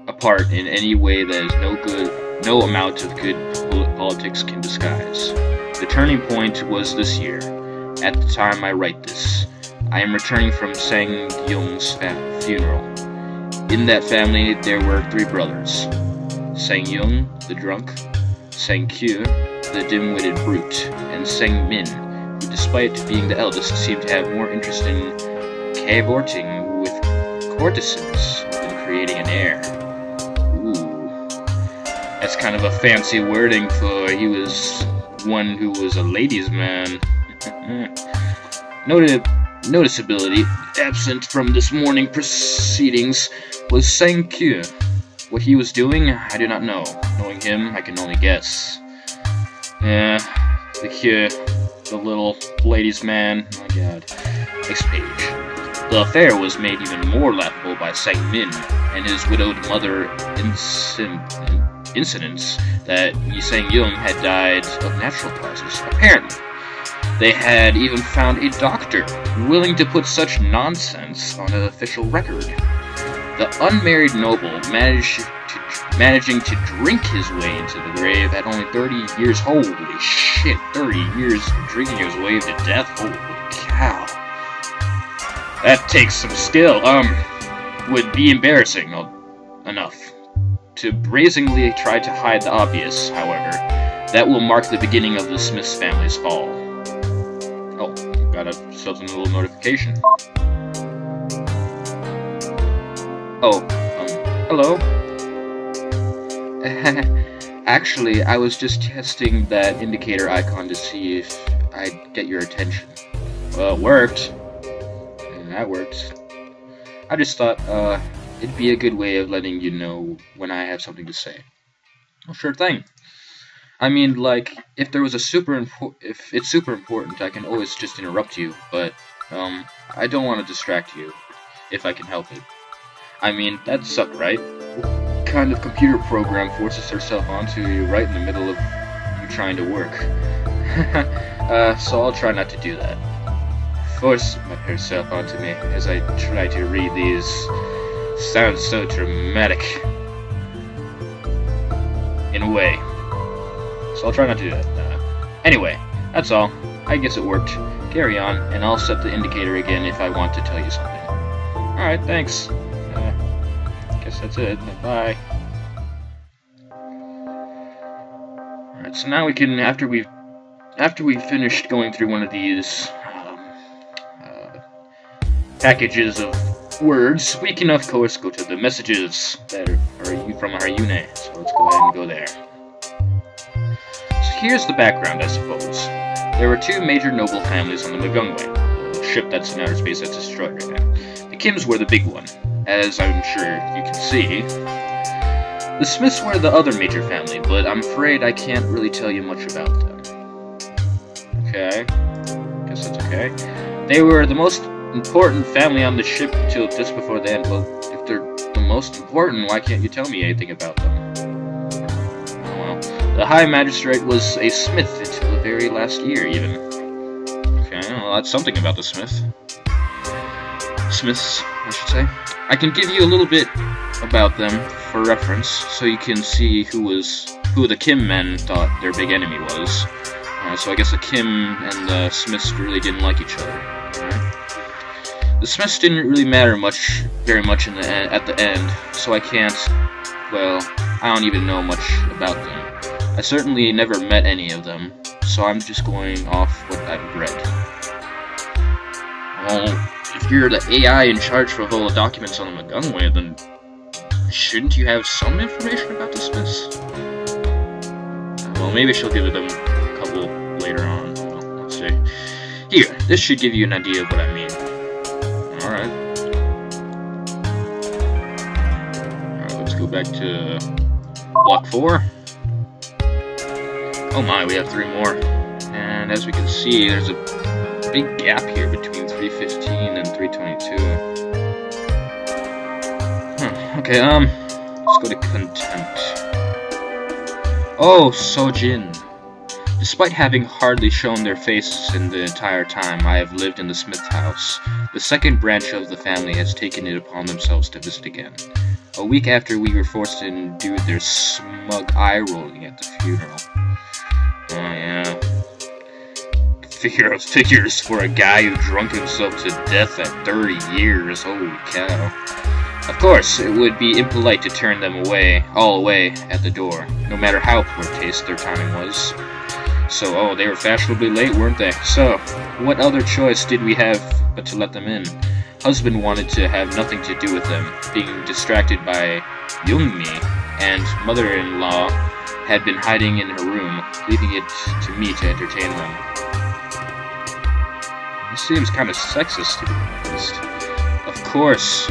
apart in any way that is no amount of good politics can disguise. The turning point was this year. At the time I write this, I am returning from Sang-Young's funeral. In that family there were 3 brothers. Sang-Young, the drunk, Sang-Kyu, the dim-witted brute, and Sang-Min, who despite being the eldest seemed to have more interest in cavorting with courtesans than creating an heir. That's kind of a fancy wording for he was one who was a ladies' man. Noticeability absent from this morning proceedings was Sang-Kyu. What he was doing, I do not know. Knowing him, I can only guess. The little ladies' man. Oh my god. Next page. The affair was made even more laughable by Sang-Min and his widowed mother incidents that Sang-Young had died of natural causes. Apparently, they had even found a doctor willing to put such nonsense on an official record. The unmarried noble managing to drink his way into the grave at only 30 years. Holy shit, 30 years of drinking his way to death? Holy cow. That takes some skill. Would be embarrassing enough to brazenly try to hide the obvious, however. That will mark the beginning of the Smiths family's fall. Oh, got a little notification. Oh, hello? Actually, I was just testing that indicator icon to see if I'd get your attention. Well, it worked. And that worked. I just thought, it'd be a good way of letting you know when I have something to say. Well, sure thing. I mean, like, if it's super important, I can always just interrupt you, but, I don't want to distract you, if I can help it. I mean, that'd suck, right? What kind of computer program forces herself onto you right in the middle of you trying to work? So I'll try not to do that. Force herself onto me as I try to read these. Sounds so dramatic. In a way. So I'll try not to do that. Anyway, that's all. I guess it worked. Carry on, and I'll set the indicator again if I want to tell you something. Alright, thanks. Guess that's it. Bye. Alright, so now we can, after we've finished going through one of these packages of words, we can of course go to the messages that are from our unit. So let's go ahead and go there. So here's the background, I suppose. There were 2 major noble families on the Magungwe, the ship that's in outer space that's destroyed right now. The Kims were the big one, as I'm sure you can see. The Smiths were the other major family, but I'm afraid I can't really tell you much about them. Okay, guess that's okay. They were the most important family on the ship till just before the end. Well, if they're the most important, why can't you tell me anything about them? Oh well. The High Magistrate was a Smith until the very last year, even. Okay, well, that's something about the Smiths, I should say. I can give you a little bit about them for reference, so you can see who the Kim men thought their big enemy was. So I guess the Kim and the Smiths really didn't like each other. Right? The Smiths didn't really matter very much at the end, so I can't, well, I don't even know much about them. I certainly never met any of them, so I'm just going off what I've read. Well, if you're the AI in charge for all the documents on the Magungwe, then shouldn't you have some information about the Smiths? Well, maybe she'll give them a couple later on. Well, let's see. Here, this should give you an idea of what I mean. Alright, let's go back to block 4. Oh my, we have 3 more. And as we can see, there's a big gap here between 315 and 322. Okay, let's go to contempt. Oh, Sojin. Despite having hardly shown their faces in the entire time I have lived in the Smith house, the second branch of the family has taken it upon themselves to visit again. A week after we were forced to endure their smug eye-rolling at the funeral. Oh yeah. Figures for a guy who drunk himself to death at 30 years. Holy cow. Of course, it would be impolite to turn them all away at the door, no matter how poor taste their timing was. So, oh, they were fashionably late, weren't they? So, what other choice did we have but to let them in? Husband wanted to have nothing to do with them, being distracted by Youngmi, and mother-in-law had been hiding in her room, leaving it to me to entertain them. This seems kind of sexist, to be honest. Of course,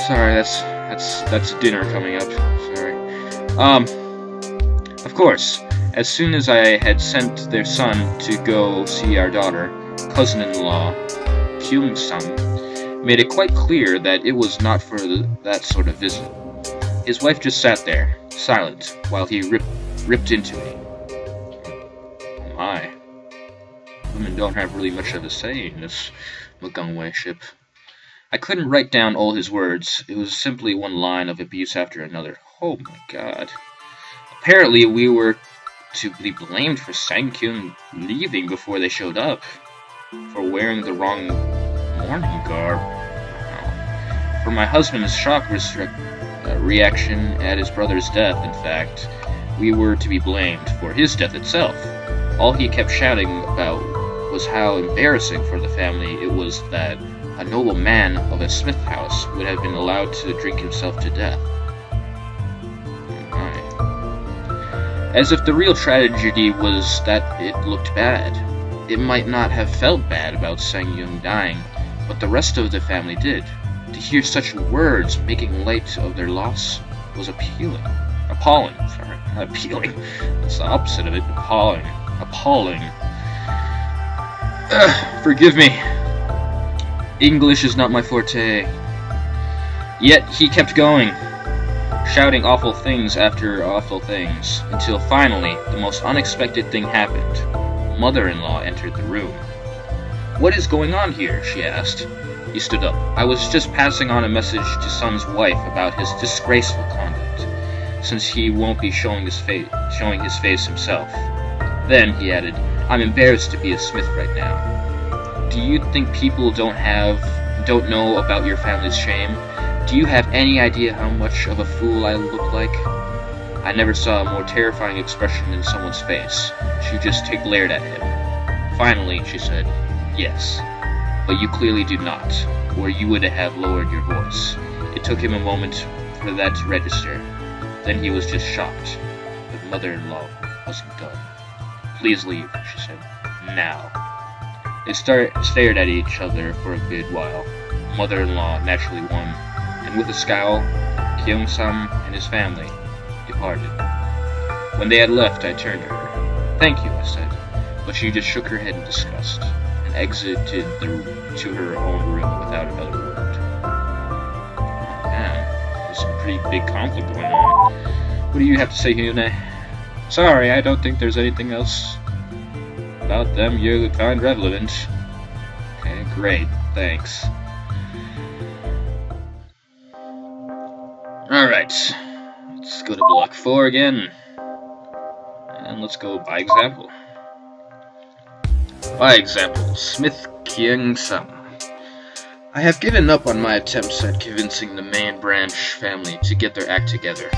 sorry, that's dinner coming up. Sorry. Of course, as soon as I had sent their son to go see our daughter, cousin-in-law Kyung-sam made it quite clear that it was not for that sort of visit. His wife just sat there, silent, while he ripped into me. Oh my. Women don't have really much of a say in this Mugangwei ship. I couldn't write down all his words. It was simply one line of abuse after another. Oh my god. Apparently we were to be blamed for Sang-kyun leaving before they showed up. For wearing the wrong mourning garb. Wow. For my husband's shock reaction at his brother's death, in fact, we were to be blamed for his death itself. All he kept shouting about was how embarrassing for the family it was that a noble man of a smith house would have been allowed to drink himself to death. As if the real tragedy was that it looked bad. It might not have felt bad about Sang-young dying, but the rest of the family did. To hear such words making light of their loss was appalling. Sorry, not appealing. That's the opposite of it. Appalling. Forgive me. English is not my forte. Yet he kept going, shouting awful things after awful things, until finally the most unexpected thing happened. Mother-in-law entered the room. "What is going on here?" she asked. He stood up. "I was just passing on a message to son's wife about his disgraceful conduct, since he won't be showing his face himself." Then he added, "I'm embarrassed to be a smith right now. Do you think people don't know about your family's shame? Do you have any idea how much of a fool I look like?" I never saw a more terrifying expression in someone's face. She just glared at him. Finally, she said, "Yes, but you clearly do not, or you would have lowered your voice." It took him a moment for that to register. Then he was just shocked. But mother-in-law wasn't done. "Please leave," she said. "Now." They stared at each other for a good while. Mother-in-law naturally won, and with a scowl, Kyung-sam and his family departed. When they had left, I turned to her. "Thank you," I said, but she just shook her head in disgust and exited to her own room without another word. Man, there's some pretty big conflict going on. What do you have to say, Hyune? Sorry, I don't think there's anything else about them you would find relevant. Okay, great, thanks. Alright, let's go to block 4 again. And let's go by example. By example, Smith Kyung-sam. I have given up on my attempts at convincing the main branch family to get their act together.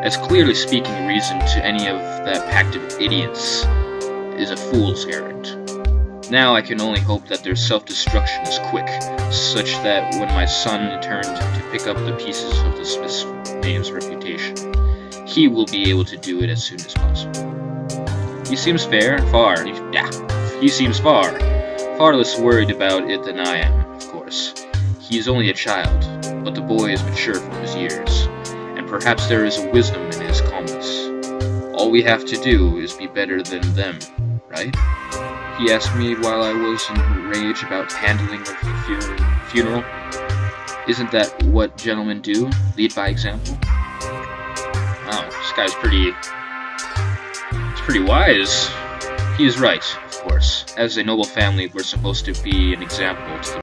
As clearly speaking reason to any of that pact of idiots is a fool's errand. Now I can only hope that their self-destruction is quick, such that when my son turned to pick up the pieces of the Smith's name's reputation, he will be able to do it as soon as possible. He seems he seems far less worried about it than I am, of course. He is only a child, but the boy is mature for his years, and perhaps there is a wisdom in his calmness. All we have to do is be better than them, right? He asked me while I was in rage about handling the funeral. Isn't that what gentlemen do? Lead by example? Oh, this guy's pretty wise. He is right, of course. As a noble family, we're supposed to be an example to the